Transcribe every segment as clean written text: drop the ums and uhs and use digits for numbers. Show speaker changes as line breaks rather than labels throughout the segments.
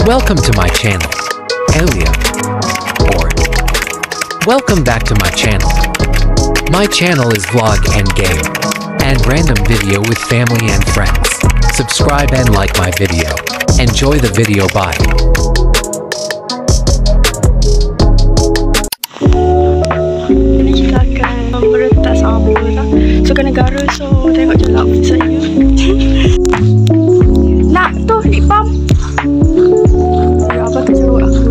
Welcome to my channel, Elia, or welcome back to my channel. My channel is vlog and game, and random video with family and friends. Subscribe and like my video. Enjoy the video, bye.
Ini kita akan berentas sama lah. Suka negara, so tengok je lah outfit saya. Nak tu lip balm. Abang terjerut aku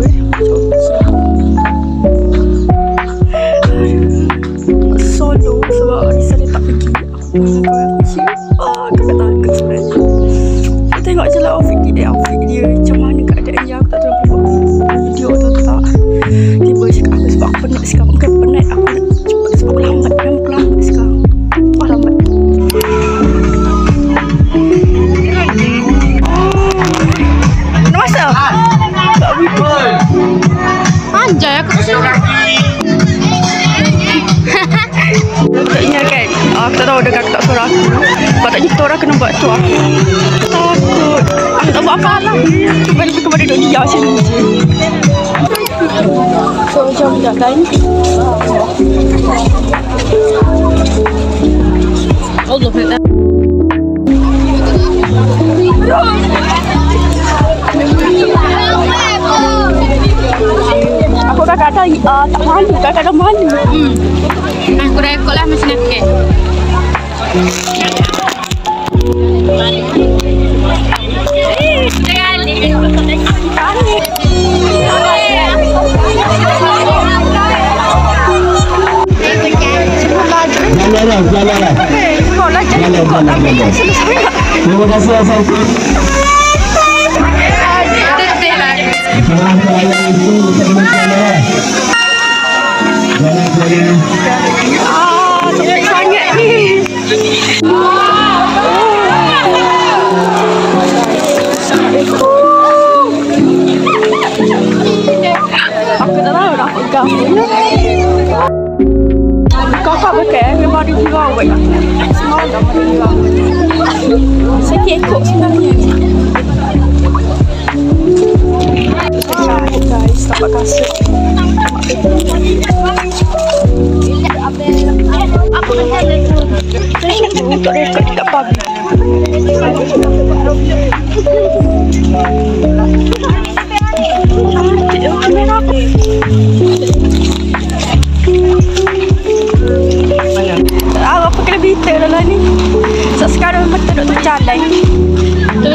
solo sebab Nisa dia tak pergi. Aku dengan kecil. Aku tak takut sebenarnya. Aku tengok je lah outfit dia macam mana keadaan dia. Aku tak tahu buat video atau tak. Tiba cakap aku sebab aku penat sekarang. Bukan penat, aku nak cepat sebab aku lambat. Memang aku lambat sekarang. Wah lambat. Nak masak?
Anjay aku tu.
Tak ingat kan? Aku tak tahu dengar tak suara aku. Patutnya kita orang kena buat tu aku. Takut. Aku tak buat apa lah. Cuba lebih kepada duduk dia macam ni je. So jom jalan.
Allah betul.
Aku kadang-kadang tak malu, kadang-kadang malu.
Aku rekod lah macam ni.
Jalan. Terima kasih Asal.
Cantik sangat ni. Aku tak tahu nak pegang. Kakak pakai memang dia jual awak. Semua dah dia jual. Saya ikut sebenarnya. Guys, dapat kasut. Untuk rekod dekat public. Cantik kamera aku. Apa kena berita dalam ni? So sekarang betul duduk jalan.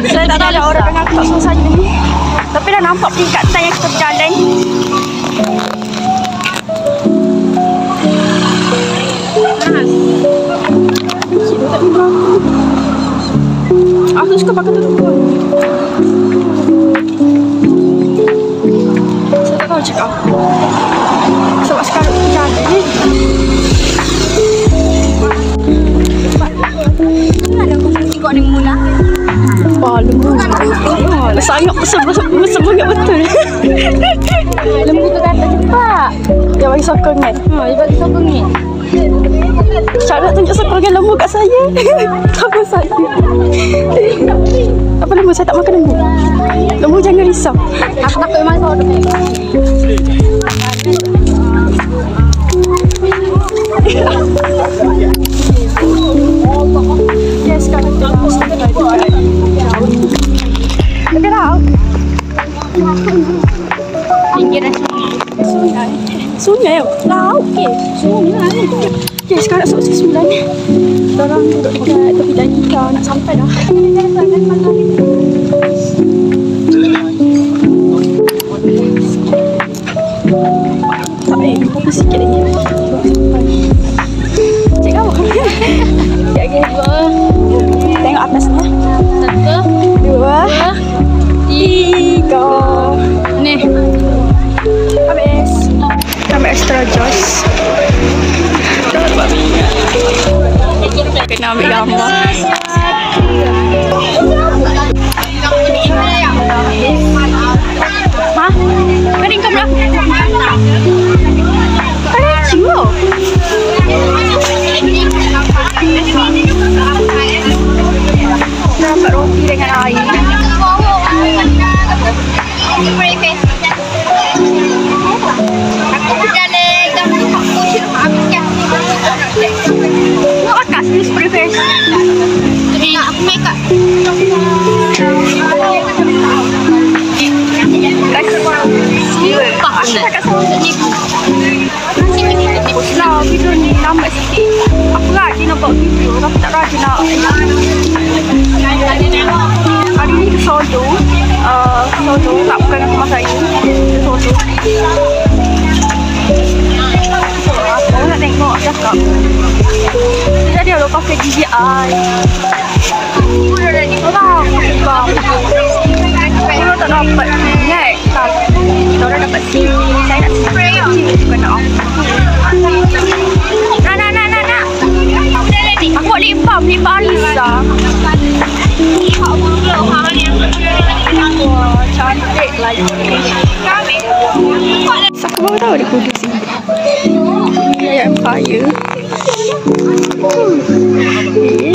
Saya tak tahu ada orang dengan aku tak suruh saya ni. Tapi dah nampak peringkatan yang kita berjalan. Aku suka pakai telefon. Saya tak tahu cakap apa. Sebab sekarang kita jalan ni.
Ada aku tengok ni mula.
Lembu. Sangat semangat betul.
Lembu tu kata cepat.
Dia bagi sokongan.
Dia bagi sokongan.
Cara tunjuk sokongan lembu kat saya. Apa saya? Apa lembu? Saya tak makan lembu. Lembu jangan risau.
Aku takut memang sorok.
Yes, sekarang kita dah sampai di laut.
Pinggiran sungai.
Sungai? Laut ke? Sungai. Okay, sekarang sukses 9. Orang duduk dekat tepi dan kita nak sampai dah. Tak boleh, apa sikit lagi. Cik kau? Sekejap lagi. Tengok atasnya.
1,
2, 3.
Ni.
nak ambil gambar. Ha? Kering kamu dah? Ada cium. Dapat roti dengan air. Nak akas ni spray face. Nak aku make up. Lah, video ni lambat sikit. Aku rajin nak buat video tapi tak rajin nak. Hari ni ke sodo. Sodo tak bukan rumah saya. Sodo. Aku nak tengok cakap. Jadi ada pakai gigi ai. Orang kalau tak dapat ingat kita orang dapat sini. Saya nak spray bukan nak. Nak. Aku buat lip balm Alisa. Wah, cantik lagi. Aku baru tahu dia kudu sini. Dia Empire.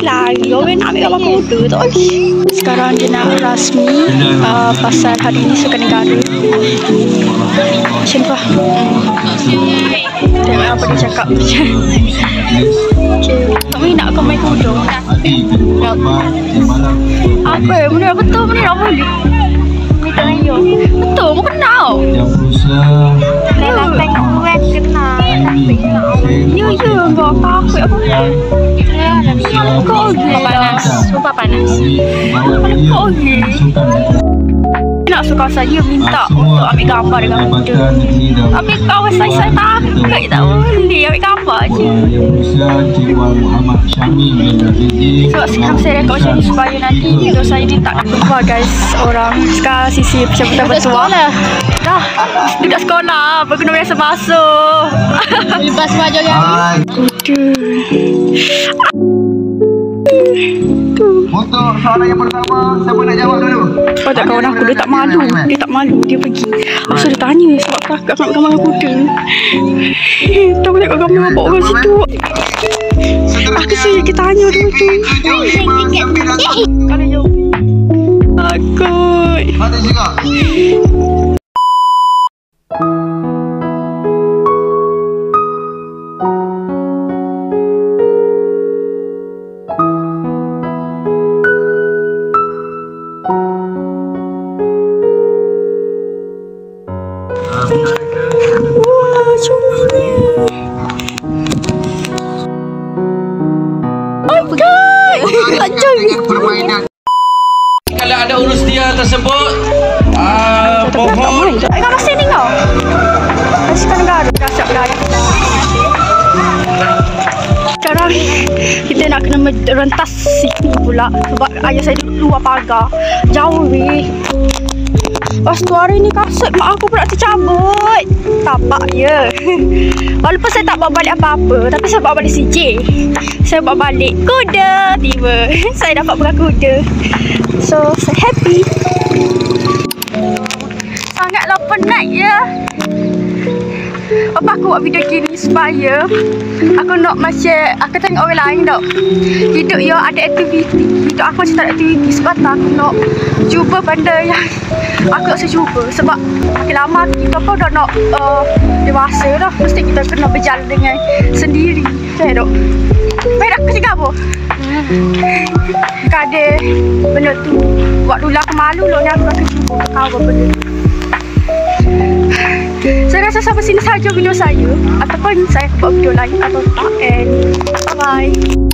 Lagi orang nak ambil gambar kuda tu lagi. Sekarang dia nak rasmi pasal hari ini sukan negara. Macam tu lah. Tengok apa dia cakap. Okay. Kami nak kau main kuda. Apa? Benda betul benda nak boleh. Betul, mu kenal. Dalam tengok orang kenal. Ya, kau takut apa? Kau panas. Sumpah panas. Kau nak suka saya minta untuk ambil gambar dengan kuda. Tapi kawan saya takut tak boleh ambil gambar je. Sebab sekarang saya rekod macam ni supaya nanti video saya ni tak keluar guys. Orang sekarang sisi pencabutan bertuah lah. Dah duduk sekolah berguna biasa masuk.
Lepas baju kan.
Untuk soalan yang pertama, siapa nak jawab dulu?
Kau tak kawan aku, dia tak malu. Dia tak malu, dia pergi. Asal dia tanya sebab kakak nak gambar kuda. Tahu tak kau gambar apa orang situ. Aku sih kita tanya dulu tu. Kalau jauh. Takut.
Ada juga.
Wah, comel. Oh God, tak jadi.
Kalau ada urus dia tersebut, pohon.
Kau masih ni kau? Sukan negara, dah siap dah. Sekarang kita nak kena rentas sini pula sebab ayah saya luar pagar. Jauh weh. Lepas tu hari ni kasut mak aku pula tercabut. Tapak je. Walaupun saya tak bawa balik apa-apa, tapi saya bawa balik CJ. Saya bawa balik kuda. Tiba saya dapat pegang kuda. So saya happy. Sangatlah penat ya. Apa aku buat video gini supaya aku nak macam aku tengok orang lain tak. Hidup ya ada aktiviti. Hidup aku macam tak ada aktiviti sebab tak aku nak cuba benda yang aku tak usah cuba. Sebab makin lama kita pun dah nak dewasa dah. Mesti kita kena berjalan dengan sendiri. Saya tak. Baik aku cakap apa? Kau ada benda tu. Buat dulu aku malu loh ni aku akan cuba kau benda tu. Saya rasa sampai sini saja video saya. Ataupun saya buat video lain atau tak. And bye-bye.